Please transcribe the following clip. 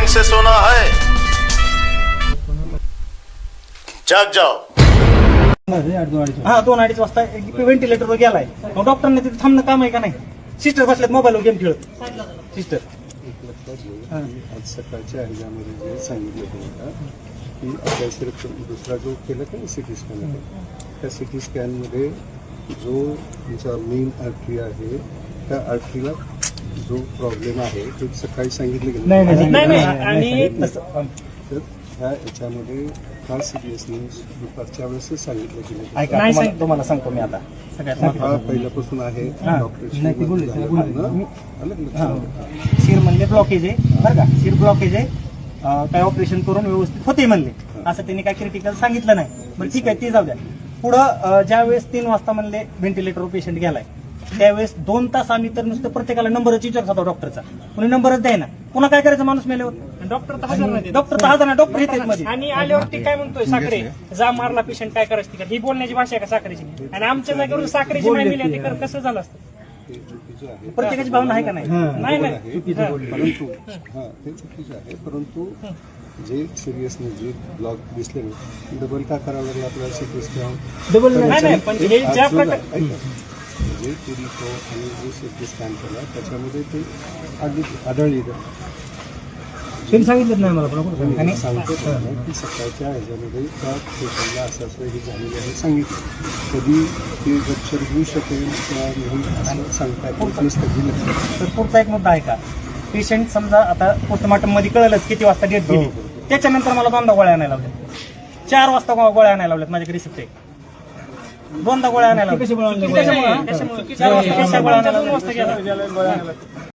से सोना है, जाग जाओ. हा 2-2:30 वाजता व्हेंटिलेटरवर गेलाय. मग डॉक्टरने तिथे थांबणं काम आहे का नाही? सिस्टर बसल्यात मोबाईलवर गेम खेळत. सिस्टर आज सकाळच्या ह्याच्यामध्ये जे सांगितलं होतं की आपल्या दुसरा जो केला का सिटी स्कॅन आहे, त्या सिटी स्कॅनमध्ये जो तुमचा मेन आर्टरी आहे त्या आर्टरीला जो प्रॉब्लेम आहे ते सकाळी सांगितलं गेलं नाही. आणि तर ह्या याच्यामध्ये फार सिरियसली दुपारच्या वेळेसच सांगितलं गेलं. ऐका, तुम्हाला सांगतो मी आता हा पहिल्यापासून आहे डॉक्टरशी शिर म्हणले ब्लॉकेज आहे बरं का, शिर ब्लॉकेज आहे, काय ऑपरेशन करून व्यवस्थित होते म्हणले. असं त्यांनी काय क्रिटिकल सांगितलं नाही. बरं ठीक आहे, ती जाऊ द्या. पुढं ज्या वेळेस 3 वाजता म्हणले व्हेंटिलेटरवर पेशंट गेलाय, त्यावेळेस 2 तास आम्ही तर नुसतं प्रत्येकाला नंबरच विचारत होता डॉक्टरचा. कोणी नंबरच द्याय ना. पुन्हा काय करायचं माणूस मेल्यावर? डॉक्टर तर हजर नाही. डॉक्टर येतात मध्ये. आणि आल्यावरती काय म्हणतोय, साखरे जा मारला पेशंट काय करायचं तिकडे, ही बोलण्याची भाषा आहे का साखरेची? आणि आमच्या जागेवर साखरेची नाही मिळाली तर कसं झालं असतं? प्रत्येकाची भावना आहे का नाही? नाही. परंतु ते चुकीचं आहे. परंतु जे सिरियसने जे ब्लॉक दिसले नाही, डबल का करावं लागलं आपल्याला सिटी स्कॅन? नाही, पण हे ज्या प्रकारे जे टेलिफो आणि जे सिटी स्कॅन केला त्याच्यामध्ये ते आढळली. त्यांनी सांगितलं नाही मला. आणि सांगतो की सकाळच्या ह्याच्यामध्ये त्या पेशंटला असं हे झालेलं आहे सांगितलं. कधी ते रप्चर होऊ शकेल किंवा नाही असं सांगता येत नसतं. तर पुढचा एक मुद्दा आहे का, पेशंट समजा आता पोस्टमॉर्टम मध्ये कळलंच किती वाजता डेट गेली, त्याच्यानंतर मला 2दा गोळ्या आणायला लावल्या. 4 वाजता गोळ्या आणायला लावल्यात माझ्याकडे रिसिप्ट आहे. 2दा गोळ्या आणायला लावल्या. 4 वाजता गोळ्या आणायला लावल्या.